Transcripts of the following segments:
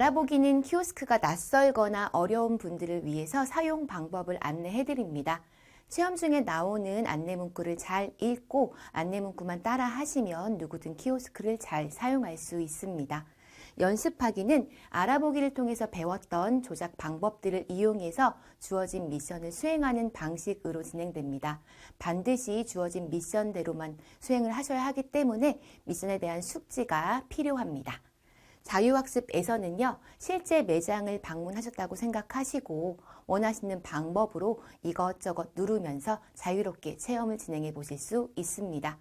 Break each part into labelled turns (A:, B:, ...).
A: 알아보기는 키오스크가 낯설거나 어려운 분들을 위해서 사용 방법을 안내해 드립니다. 시험 중에 나오는 안내 문구를 잘 읽고 안내 문구만 따라 하시면 누구든 키오스크를 잘 사용할 수 있습니다. 연습하기는 알아보기를 통해서 배웠던 조작 방법들을 이용해서 주어진 미션을 수행하는 방식으로 진행됩니다. 반드시 주어진 미션대로만 수행을 하셔야 하기 때문에 미션에 대한 숙지가 필요합니다. 자유학습에서는요, 실제 매장을 방문하셨다고 생각하시고 원하시는 방법으로 이것저것 누르면서 자유롭게 체험을 진행해 보실 수 있습니다.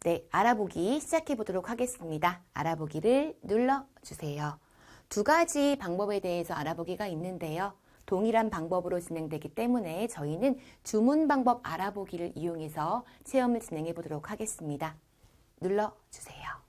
A: 네, 알아보기 시작해 보도록 하겠습니다. 알아보기를 눌러주세요. 두 가지 방법에 대해서 알아보기가 있는데요. 동일한 방법으로 진행되기 때문에 저희는 주문 방법 알아보기를 이용해서 체험을 진행해 보도록 하겠습니다. 눌러주세요.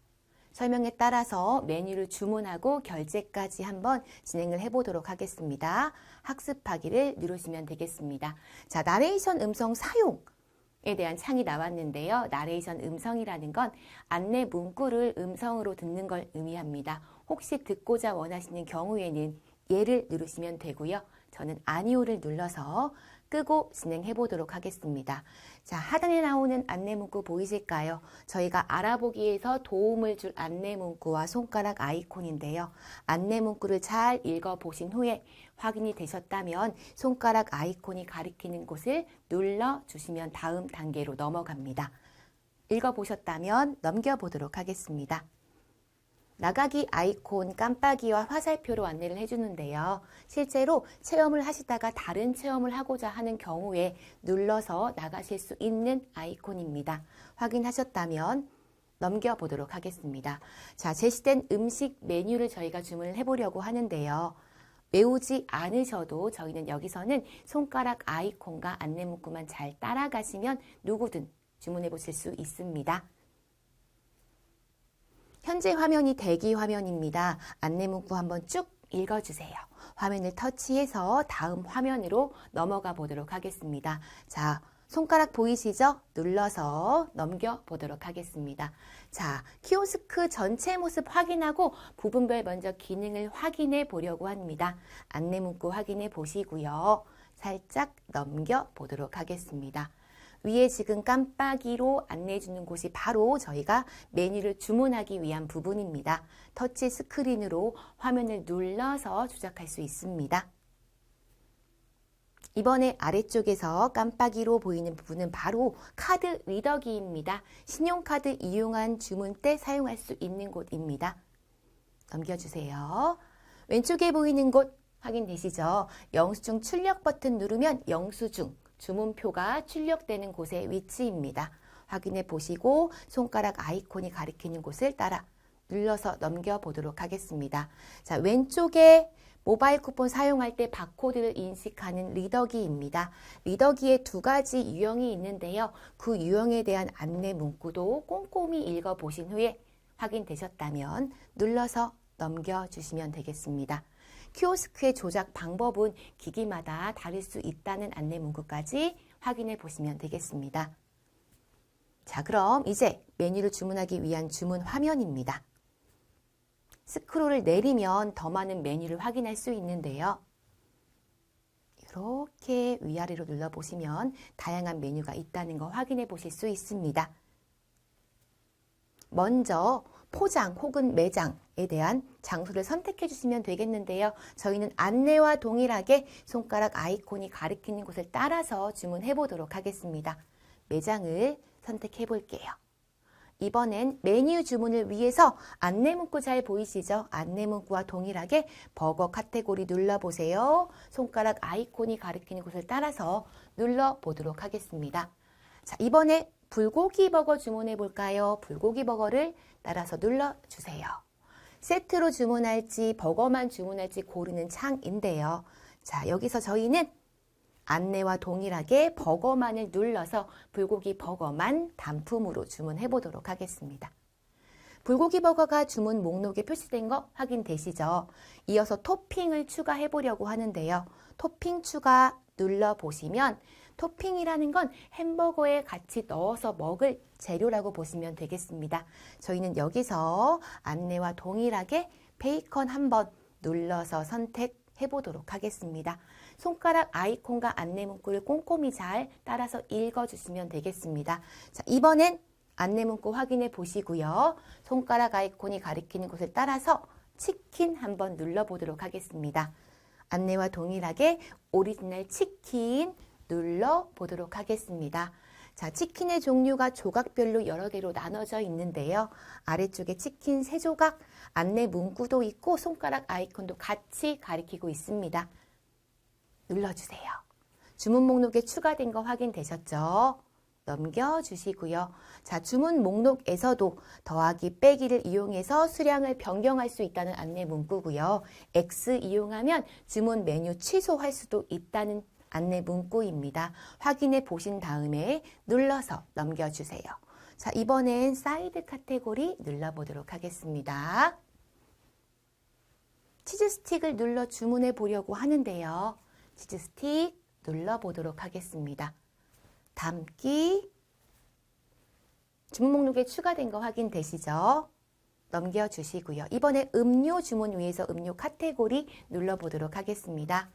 A: 설명에 따라서 메뉴를 주문하고 결제까지 한번 진행을 해보도록 하겠습니다. 학습하기를 누르시면 되겠습니다. 자, 나레이션 음성 사용에 대한 창이 나왔는데요. 나레이션 음성이라는 건 안내 문구를 음성으로 듣는 걸 의미합니다. 혹시 듣고자 원하시는 경우에는 예를 누르시면 되고요. 저는 아니오를 눌러서 끄고 진행해 보도록 하겠습니다. 자, 하단에 나오는 안내 문구 보이실까요? 저희가 알아보기에서 도움을 줄 안내 문구와 손가락 아이콘인데요. 안내 문구를 잘 읽어보신 후에 확인이 되셨다면 손가락 아이콘이 가리키는 곳을 눌러주시면 다음 단계로 넘어갑니다. 읽어보셨다면 넘겨보도록 하겠습니다. 나가기 아이콘 깜빡이와 화살표로 안내를 해주는데요. 실제로 체험을 하시다가 다른 체험을 하고자 하는 경우에 눌러서 나가실 수 있는 아이콘입니다. 확인하셨다면 넘겨보도록 하겠습니다. 자, 제시된 음식 메뉴를 저희가 주문을 해보려고 하는데요. 외우지 않으셔도 저희는 여기서는 손가락 아이콘과 안내 문구만 잘 따라가시면 누구든 주문해 보실 수 있습니다. 현재 화면이 대기 화면입니다. 안내 문구 한번 쭉 읽어주세요. 화면을 터치해서 다음 화면으로 넘어가 보도록 하겠습니다. 자, 손가락 보이시죠? 눌러서 넘겨보도록 하겠습니다. 자, 키오스크 전체 모습 확인하고 부분별 먼저 기능을 확인해 보려고 합니다. 안내 문구 확인해 보시고요. 살짝 넘겨보도록 하겠습니다. 위에 지금 깜빡이로 안내해 주는 곳이 바로 저희가 메뉴를 주문하기 위한 부분입니다. 터치 스크린으로 화면을 눌러서 조작할 수 있습니다. 이번에 아래쪽에서 깜빡이로 보이는 부분은 바로 카드 리더기입니다. 신용카드 이용한 주문 때 사용할 수 있는 곳입니다. 넘겨주세요. 왼쪽에 보이는 곳 확인되시죠? 영수증 출력 버튼 누르면 영수증 주문표가 출력되는 곳의 위치입니다. 확인해 보시고 손가락 아이콘이 가리키는 곳을 따라 눌러서 넘겨보도록 하겠습니다. 자, 왼쪽에 모바일 쿠폰 사용할 때 바코드를 인식하는 리더기입니다. 리더기에 두 가지 유형이 있는데요. 그 유형에 대한 안내 문구도 꼼꼼히 읽어보신 후에 확인되셨다면 눌러서 넘겨주시면 되겠습니다. 키오스크의 조작 방법은 기기마다 다를 수 있다는 안내 문구까지 확인해 보시면 되겠습니다. 자, 그럼 이제 메뉴를 주문하기 위한 주문 화면입니다. 스크롤을 내리면 더 많은 메뉴를 확인할 수 있는데요. 이렇게 위아래로 눌러보시면 다양한 메뉴가 있다는 거 확인해 보실 수 있습니다. 먼저 포장 혹은 매장에 대한 장소를 선택해 주시면 되겠는데요. 저희는 안내와 동일하게 손가락 아이콘이 가리키는 곳을 따라서 주문해 보도록 하겠습니다. 매장을 선택해 볼게요. 이번엔 메뉴 주문을 위해서 안내 문구 잘 보이시죠? 안내 문구와 동일하게 버거 카테고리 눌러보세요. 손가락 아이콘이 가리키는 곳을 따라서 눌러보도록 하겠습니다. 자, 이번에 불고기 버거 주문해 볼까요? 불고기 버거를 따라서 눌러주세요. 세트로 주문할지 버거만 주문할지 고르는 창인데요. 자, 여기서 저희는 안내와 동일하게 버거만을 눌러서 불고기 버거만 단품으로 주문해 보도록 하겠습니다. 불고기 버거가 주문 목록에 표시된 거 확인되시죠? 이어서 토핑을 추가해 보려고 하는데요. 토핑 추가 눌러보시면 토핑이라는 건 햄버거에 같이 넣어서 먹을 재료라고 보시면 되겠습니다. 저희는 여기서 안내와 동일하게 페이컨 한번 눌러서 선택해 보도록 하겠습니다. 손가락 아이콘과 안내 문구를 꼼꼼히 잘 따라서 읽어주시면 되겠습니다. 자, 이번엔 안내 문구 확인해 보시고요. 손가락 아이콘이 가리키는 곳을 따라서 치킨 한번 눌러보도록 하겠습니다. 안내와 동일하게 오리지널 치킨 눌러보도록 하겠습니다. 자, 치킨의 종류가 조각별로 여러 개로 나눠져 있는데요. 아래쪽에 치킨 3조각, 안내 문구도 있고 손가락 아이콘도 같이 가리키고 있습니다. 눌러주세요. 주문 목록에 추가된 거 확인되셨죠? 넘겨주시고요. 자, 주문 목록에서도 더하기 빼기를 이용해서 수량을 변경할 수 있다는 안내 문구고요. X 이용하면 주문 메뉴 취소할 수도 있다는 안내 문구입니다. 확인해 보신 다음에 눌러서 넘겨주세요. 자, 이번엔 사이드 카테고리 눌러보도록 하겠습니다. 치즈 스틱을 눌러 주문해 보려고 하는데요. 치즈 스틱 눌러보도록 하겠습니다. 담기, 주문 목록에 추가된 거 확인되시죠? 넘겨주시고요. 이번에 음료 주문 위에서 음료 카테고리 눌러보도록 하겠습니다.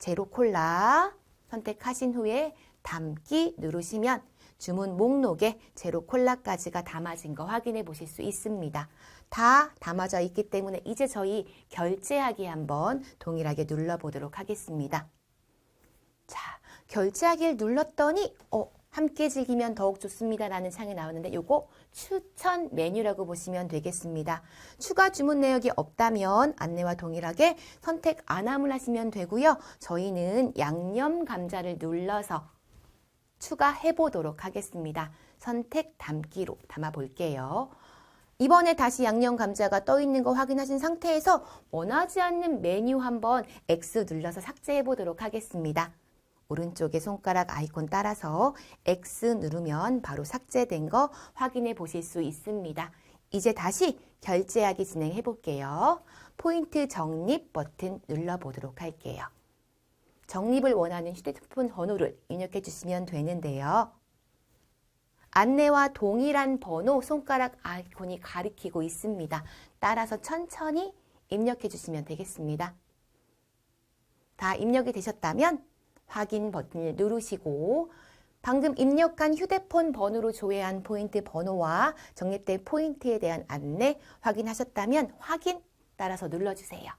A: 제로 콜라 선택하신 후에 담기 누르시면 주문 목록에 제로 콜라까지가 담아진 거 확인해 보실 수 있습니다. 다 담아져 있기 때문에 이제 저희 결제하기 한번 동일하게 눌러보도록 하겠습니다. 자, 결제하기를 눌렀더니 함께 즐기면 더욱 좋습니다 라는 창이 나오는데 요거 추천 메뉴라고 보시면 되겠습니다. 추가 주문 내역이 없다면 안내와 동일하게 선택 안 함을 하시면 되고요. 저희는 양념 감자를 눌러서 추가해 보도록 하겠습니다. 선택 담기로 담아 볼게요. 이번에 다시 양념 감자가 떠 있는 거 확인하신 상태에서 원하지 않는 메뉴 한번 X 눌러서 삭제해 보도록 하겠습니다. 오른쪽에 손가락 아이콘 따라서 X 누르면 바로 삭제된 거 확인해 보실 수 있습니다. 이제 다시 결제하기 진행해 볼게요. 포인트 적립 버튼 눌러보도록 할게요. 적립을 원하는 휴대폰 번호를 입력해 주시면 되는데요. 안내와 동일한 번호 손가락 아이콘이 가리키고 있습니다. 따라서 천천히 입력해 주시면 되겠습니다. 다 입력이 되셨다면 확인 버튼을 누르시고 방금 입력한 휴대폰 번호로 조회한 포인트 번호와 적립된 포인트에 대한 안내 확인하셨다면 확인 따라서 눌러주세요.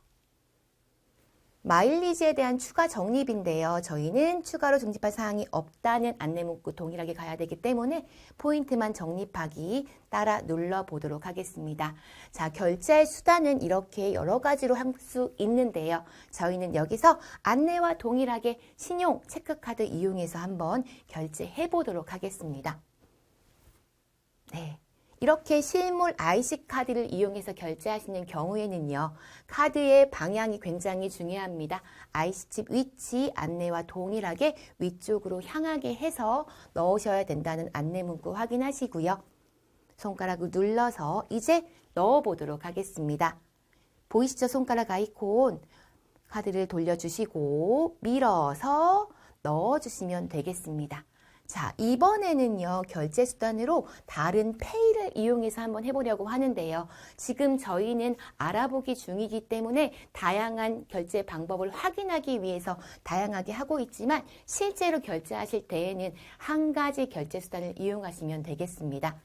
A: 마일리지에 대한 추가 적립인데요. 저희는 추가로 적립할 사항이 없다는 안내 문구 동일하게 가야 되기 때문에 포인트만 적립하기 따라 눌러보도록 하겠습니다. 자, 결제할 수단은 이렇게 여러 가지로 할 수 있는데요. 저희는 여기서 안내와 동일하게 신용 체크카드 이용해서 한번 결제해 보도록 하겠습니다. 네. 이렇게 실물 IC카드를 이용해서 결제하시는 경우에는요. 카드의 방향이 굉장히 중요합니다. IC칩 위치 안내와 동일하게 위쪽으로 향하게 해서 넣으셔야 된다는 안내 문구 확인하시고요. 손가락을 눌러서 이제 넣어보도록 하겠습니다. 보이시죠? 손가락 아이콘. 카드를 돌려주시고 밀어서 넣어주시면 되겠습니다. 자, 이번에는요, 결제 수단으로 다른 페이를 이용해서 한번 해보려고 하는데요. 지금 저희는 알아보기 중이기 때문에 다양한 결제 방법을 확인하기 위해서 다양하게 하고 있지만 실제로 결제하실 때에는 한 가지 결제 수단을 이용하시면 되겠습니다.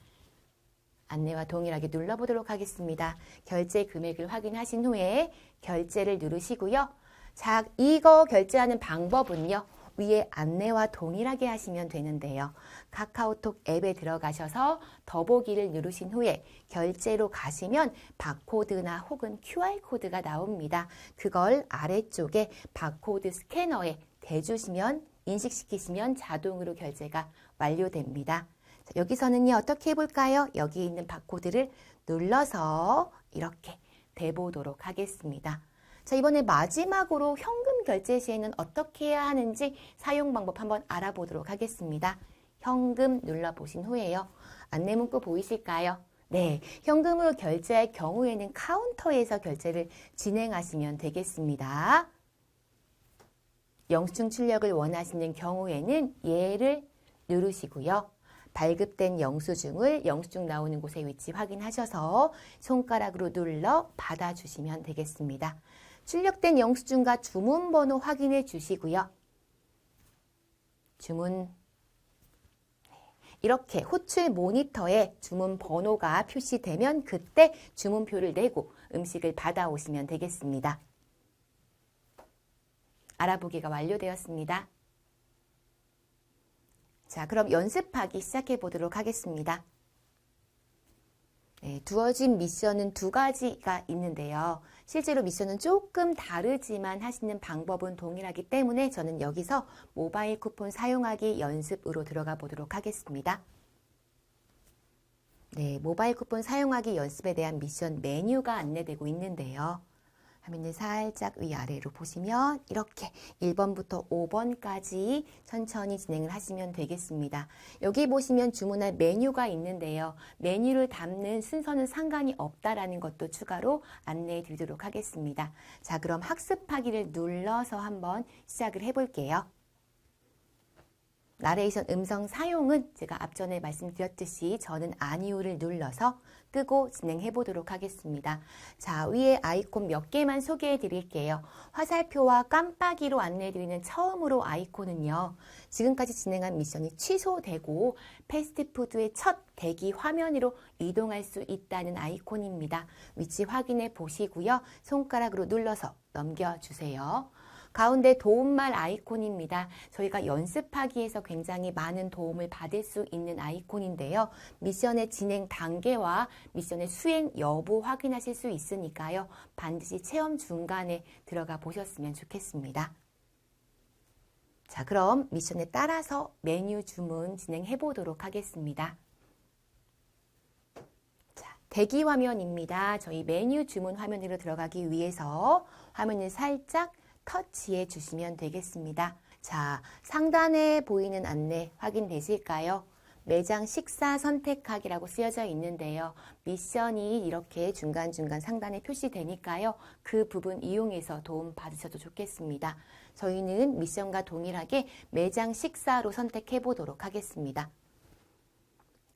A: 안내와 동일하게 눌러보도록 하겠습니다. 결제 금액을 확인하신 후에 결제를 누르시고요. 자, 이거 결제하는 방법은요. 위에 안내와 동일하게 하시면 되는데요. 카카오톡 앱에 들어가셔서 더보기를 누르신 후에 결제로 가시면 바코드나 혹은 QR코드가 나옵니다. 그걸 아래쪽에 바코드 스캐너에 대주시면 인식시키시면 자동으로 결제가 완료됩니다. 자, 여기서는요. 어떻게 해볼까요? 여기 있는 바코드를 눌러서 이렇게 대보도록 하겠습니다. 자, 이번에 마지막으로 현금 결제 시에는 어떻게 해야 하는지 사용 방법 한번 알아보도록 하겠습니다. 현금 눌러보신 후에요. 안내 문구 보이실까요? 네, 현금으로 결제할 경우에는 카운터에서 결제를 진행하시면 되겠습니다. 영수증 출력을 원하시는 경우에는 얘를 누르시고요. 발급된 영수증을 영수증 나오는 곳에 위치 확인하셔서 손가락으로 눌러 받아주시면 되겠습니다. 출력된 영수증과 주문번호 확인해 주시고요. 주문 이렇게 호출 모니터에 주문 번호가 표시되면 그때 주문표를 내고 음식을 받아오시면 되겠습니다. 알아보기가 완료되었습니다. 자, 그럼 연습하기 시작해 보도록 하겠습니다. 네, 주어진 미션은 2가지가 있는데요. 실제로 미션은 조금 다르지만 하시는 방법은 동일하기 때문에 저는 여기서 모바일 쿠폰 사용하기 연습으로 들어가 보도록 하겠습니다. 네, 모바일 쿠폰 사용하기 연습에 대한 미션 메뉴가 안내되고 있는데요. 화면을 살짝 위아래로 보시면 이렇게 1번부터 5번까지 천천히 진행을 하시면 되겠습니다. 여기 보시면 주문할 메뉴가 있는데요. 메뉴를 담는 순서는 상관이 없다라는 것도 추가로 안내해 드리도록 하겠습니다. 자, 그럼 학습하기를 눌러서 한번 시작을 해볼게요. 나레이션 음성 사용은 제가 앞전에 말씀드렸듯이 저는 아니오를 눌러서 끄고 진행해 보도록 하겠습니다. 자, 위에 아이콘 몇 개만 소개해 드릴게요. 화살표와 깜빡이로 안내해 드리는 처음으로 아이콘은요. 지금까지 진행한 미션이 취소되고 패스트푸드의 첫 대기 화면으로 이동할 수 있다는 아이콘입니다. 위치 확인해 보시고요. 손가락으로 눌러서 넘겨주세요. 가운데 도움말 아이콘입니다. 저희가 연습하기에서 굉장히 많은 도움을 받을 수 있는 아이콘인데요. 미션의 진행 단계와 미션의 수행 여부 확인하실 수 있으니까요. 반드시 체험 중간에 들어가 보셨으면 좋겠습니다. 자, 그럼 미션에 따라서 메뉴 주문 진행해 보도록 하겠습니다. 자, 대기 화면입니다. 저희 메뉴 주문 화면으로 들어가기 위해서 화면을 살짝 터치해 주시면 되겠습니다. 자, 상단에 보이는 안내 확인되실까요? 매장 식사 선택하기라고 쓰여져 있는데요. 미션이 이렇게 중간중간 상단에 표시되니까요. 그 부분 이용해서 도움 받으셔도 좋겠습니다. 저희는 미션과 동일하게 매장 식사로 선택해 보도록 하겠습니다.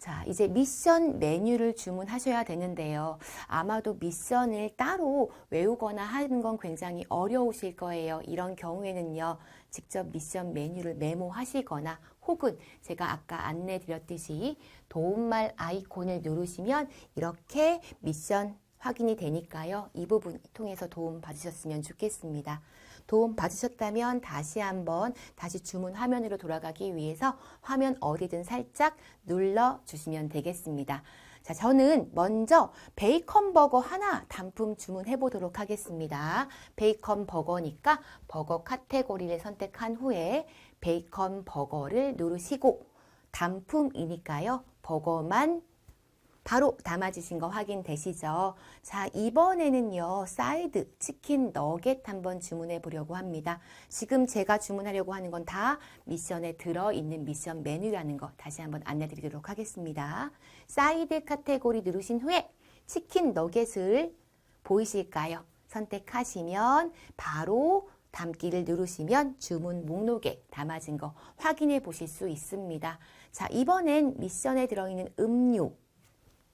A: 자, 이제 미션 메뉴를 주문하셔야 되는데요. 아마도 미션을 따로 외우거나 하는 건 굉장히 어려우실 거예요. 이런 경우에는요, 직접 미션 메뉴를 메모하시거나 혹은 제가 아까 안내 드렸듯이 도움말 아이콘을 누르시면 이렇게 미션 확인이 되니까요. 이 부분 통해서 도움 받으셨으면 좋겠습니다. 도움 받으셨다면 다시 한번 다시 주문 화면으로 돌아가기 위해서 화면 어디든 살짝 눌러주시면 되겠습니다. 자, 저는 먼저 베이컨 버거 하나 단품 주문해 보도록 하겠습니다. 베이컨 버거니까 버거 카테고리를 선택한 후에 베이컨 버거를 누르시고 단품이니까요. 버거만 바로 담아주신 거 확인되시죠? 자, 이번에는요, 사이드 치킨 너겟 한번 주문해 보려고 합니다. 지금 제가 주문하려고 하는 건 다 미션에 들어있는 미션 메뉴라는 거 다시 한번 안내 드리도록 하겠습니다. 사이드 카테고리 누르신 후에 치킨 너겟을 보이실까요? 선택하시면 바로 담기를 누르시면 주문 목록에 담아진 거 확인해 보실 수 있습니다. 자, 이번엔 미션에 들어있는 음료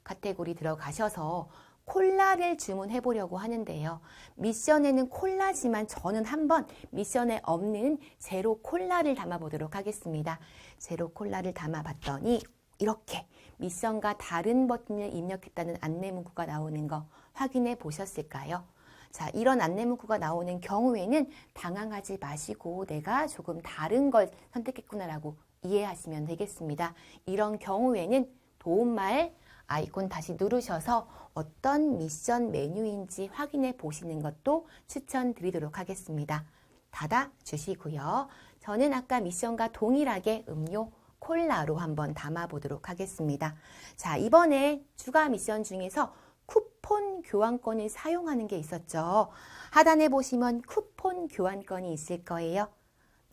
A: 카테고리 들어가셔서 콜라를 주문해 보려고 하는데요. 미션에는 콜라지만 저는 한번 미션에 없는 제로 콜라를 담아 보도록 하겠습니다. 제로 콜라를 담아 봤더니 이렇게 미션과 다른 버튼을 입력했다는 안내 문구가 나오는 거 확인해 보셨을까요? 자, 이런 안내 문구가 나오는 경우에는 당황하지 마시고 내가 조금 다른 걸 선택했구나라고 이해하시면 되겠습니다. 이런 경우에는 도움말 아이콘 다시 누르셔서 어떤 미션 메뉴인지 확인해 보시는 것도 추천드리도록 하겠습니다. 닫아 주시고요. 저는 아까 미션과 동일하게 음료 콜라로 한번 담아 보도록 하겠습니다. 자, 이번에 추가 미션 중에서 쿠폰 교환권을 사용하는 게 있었죠. 하단에 보시면 쿠폰 교환권이 있을 거예요.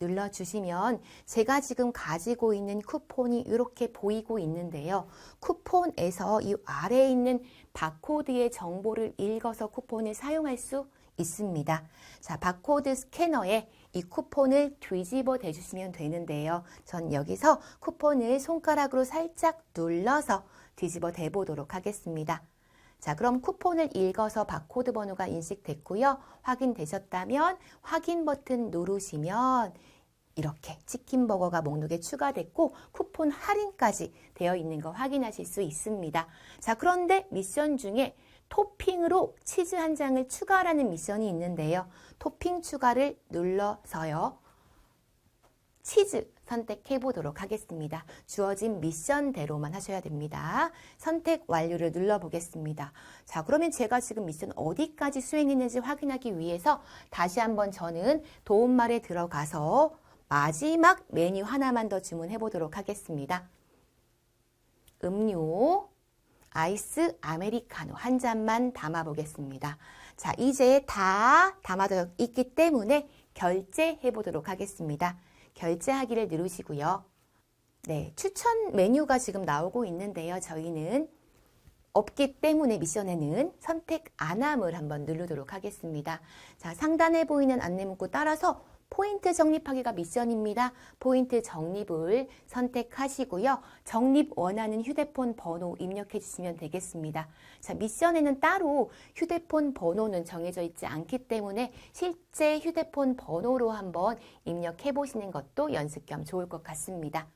A: 눌러주시면 제가 지금 가지고 있는 쿠폰이 이렇게 보이고 있는데요. 쿠폰에서 이 아래에 있는 바코드의 정보를 읽어서 쿠폰을 사용할 수 있습니다. 자, 바코드 스캐너에 이 쿠폰을 뒤집어 대주시면 되는데요. 전 여기서 쿠폰을 손가락으로 살짝 눌러서 뒤집어 대보도록 하겠습니다. 자, 그럼 쿠폰을 읽어서 바코드 번호가 인식됐고요. 확인되셨다면 확인 버튼 누르시면 이렇게 치킨버거가 목록에 추가됐고 쿠폰 할인까지 되어 있는 거 확인하실 수 있습니다. 자, 그런데 미션 중에 토핑으로 치즈 한 장을 추가하라는 미션이 있는데요. 토핑 추가를 눌러서요. 치즈 선택해 보도록 하겠습니다. 주어진 미션대로만 하셔야 됩니다. 선택 완료를 눌러보겠습니다. 자, 그러면 제가 지금 미션 어디까지 수행했는지 확인하기 위해서 다시 한번 저는 도움말에 들어가서 마지막 메뉴 하나만 더 주문해 보도록 하겠습니다. 음료, 아이스 아메리카노 한 잔만 담아 보겠습니다. 자, 이제 다 담아져 있기 때문에 결제해 보도록 하겠습니다. 결제하기를 누르시고요. 네, 추천 메뉴가 지금 나오고 있는데요. 저희는 없기 때문에 미션에는 선택 안함을 한번 누르도록 하겠습니다. 자, 상단에 보이는 안내 문구 따라서 포인트 적립하기가 미션입니다. 포인트 적립을 선택하시고요. 적립 원하는 휴대폰 번호 입력해 주시면 되겠습니다. 자, 미션에는 따로 휴대폰 번호는 정해져 있지 않기 때문에 실제 휴대폰 번호로 한번 입력해 보시는 것도 연습 겸 좋을 것 같습니다.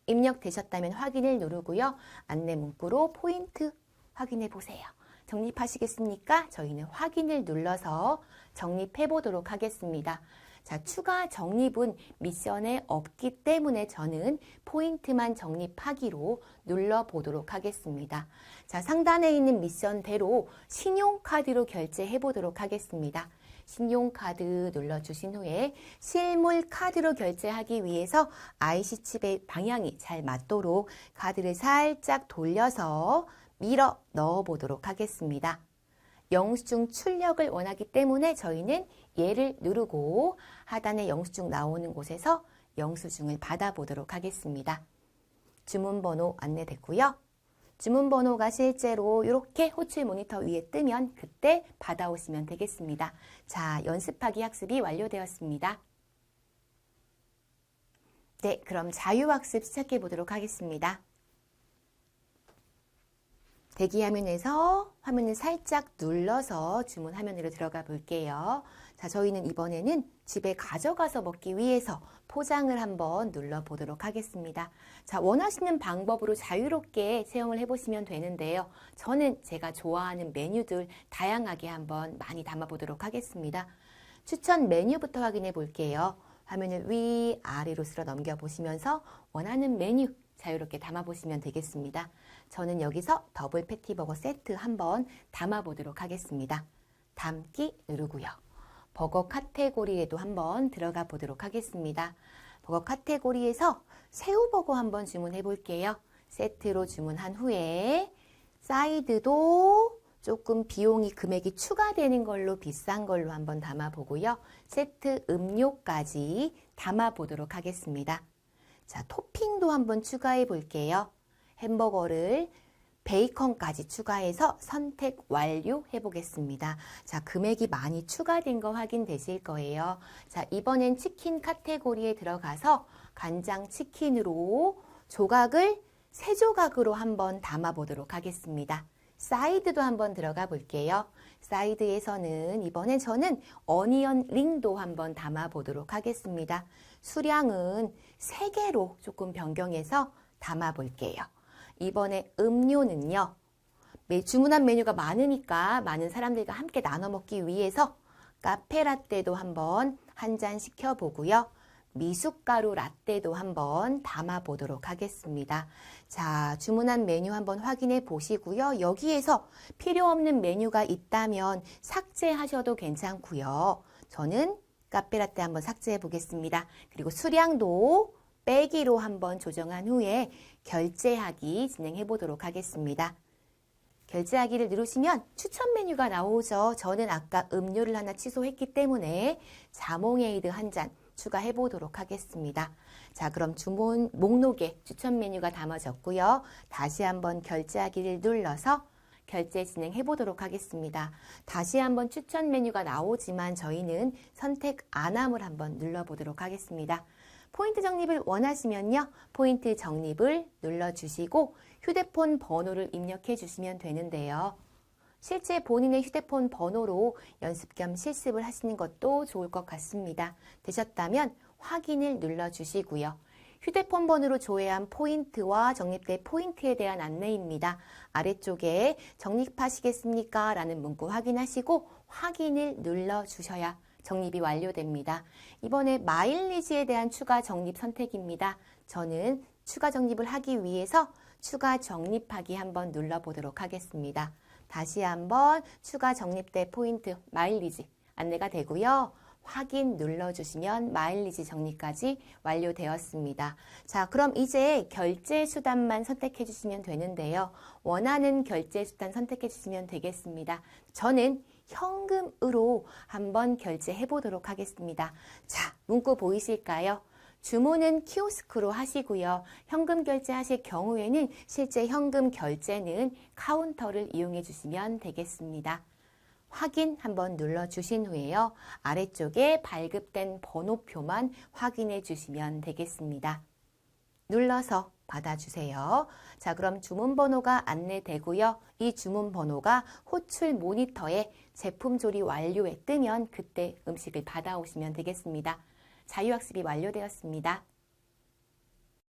A: 입력되셨다면 확인을 누르고요. 안내 문구로 포인트 확인해 보세요. 적립하시겠습니까? 저희는 확인을 눌러서 적립해 보도록 하겠습니다. 자, 추가 적립은 미션에 없기 때문에 저는 포인트만 적립하기로 눌러보도록 하겠습니다. 자, 상단에 있는 미션대로 신용카드로 결제해 보도록 하겠습니다. 신용카드 눌러주신 후에 실물 카드로 결제하기 위해서 IC 칩의 방향이 잘 맞도록 카드를 살짝 돌려서 밀어 넣어 보도록 하겠습니다. 영수증 출력을 원하기 때문에 저희는 얘를 누르고 하단에 영수증 나오는 곳에서 영수증을 받아보도록 하겠습니다. 주문번호 안내됐고요. 주문번호가 실제로 이렇게 호출 모니터 위에 뜨면 그때 받아오시면 되겠습니다. 자, 연습하기 학습이 완료되었습니다. 네, 그럼 자유학습 시작해 보도록 하겠습니다. 대기 화면에서 화면을 살짝 눌러서 주문 화면으로 들어가 볼게요. 자, 저희는 이번에는 집에 가져가서 먹기 위해서 포장을 한번 눌러보도록 하겠습니다. 자, 원하시는 방법으로 자유롭게 사용을 해보시면 되는데요. 저는 제가 좋아하는 메뉴들 다양하게 한번 많이 담아보도록 하겠습니다. 추천 메뉴부터 확인해 볼게요. 화면을 위아래로 쓸어 넘겨보시면서 원하는 메뉴 자유롭게 담아보시면 되겠습니다. 저는 여기서 더블 패티버거 세트 한번 담아보도록 하겠습니다. 담기 누르고요. 버거 카테고리에도 한번 들어가 보도록 하겠습니다. 버거 카테고리에서 새우버거 한번 주문해 볼게요. 세트로 주문한 후에 사이드도 조금 비용이 금액이 추가되는 걸로 비싼 걸로 한번 담아보고요. 세트 음료까지 담아보도록 하겠습니다. 자, 토핑도 한번 추가해 볼게요. 햄버거를 베이컨까지 추가해서 선택 완료해 보겠습니다. 자, 금액이 많이 추가된 거 확인되실 거예요. 자, 이번엔 치킨 카테고리에 들어가서 간장 치킨으로 조각을 3조각으로 한번 담아 보도록 하겠습니다. 사이드도 한번 들어가 볼게요. 사이드에서는 이번엔 저는 어니언 링도 한번 담아 보도록 하겠습니다. 수량은 3개로 조금 변경해서 담아 볼게요. 이번에 음료는요. 주문한 메뉴가 많으니까 많은 사람들과 함께 나눠 먹기 위해서 카페라떼도 한번 한 잔 시켜보고요. 미숫가루 라떼도 한번 담아 보도록 하겠습니다. 자, 주문한 메뉴 한번 확인해 보시고요. 여기에서 필요 없는 메뉴가 있다면 삭제하셔도 괜찮고요. 저는 카페라떼 한번 삭제해 보겠습니다. 그리고 수량도 빼기로 한번 조정한 후에 결제하기 진행해 보도록 하겠습니다. 결제하기를 누르시면 추천 메뉴가 나오죠. 저는 아까 음료를 하나 취소했기 때문에 자몽에이드 한 잔 추가해 보도록 하겠습니다. 자, 그럼 주문 목록에 추천 메뉴가 담아졌고요. 다시 한번 결제하기를 눌러서 결제 진행해 보도록 하겠습니다. 다시 한번 추천 메뉴가 나오지만 저희는 선택 안함을 한번 눌러보도록 하겠습니다. 포인트 적립을 원하시면요. 포인트 적립을 눌러주시고 휴대폰 번호를 입력해 주시면 되는데요. 실제 본인의 휴대폰 번호로 연습 겸 실습을 하시는 것도 좋을 것 같습니다. 되셨다면 확인을 눌러주시고요. 휴대폰 번호로 조회한 포인트와 적립된 포인트에 대한 안내입니다. 아래쪽에 적립하시겠습니까? 라는 문구 확인하시고 확인을 눌러주셔야 적립이 완료됩니다. 이번에 마일리지에 대한 추가 적립 선택입니다. 저는 추가 적립을 하기 위해서 추가 적립하기 한번 눌러보도록 하겠습니다. 다시 한번 추가 적립된 포인트 마일리지 안내가 되고요. 확인 눌러주시면 마일리지 적립까지 완료되었습니다. 자, 그럼 이제 결제 수단만 선택해 주시면 되는데요. 원하는 결제 수단 선택해 주시면 되겠습니다. 저는 현금으로 한번 결제해 보도록 하겠습니다. 자, 문구 보이실까요? 주문은 키오스크로 하시고요. 현금 결제하실 경우에는 실제 현금 결제는 카운터를 이용해 주시면 되겠습니다. 확인 한번 눌러주신 후에요. 아래쪽에 발급된 번호표만 확인해 주시면 되겠습니다. 눌러서 받아주세요. 자, 그럼 주문번호가 안내되고요. 이 주문번호가 호출 모니터에 제품 조리 완료에 뜨면 그때 음식을 받아오시면 되겠습니다. 자유학습이 완료되었습니다.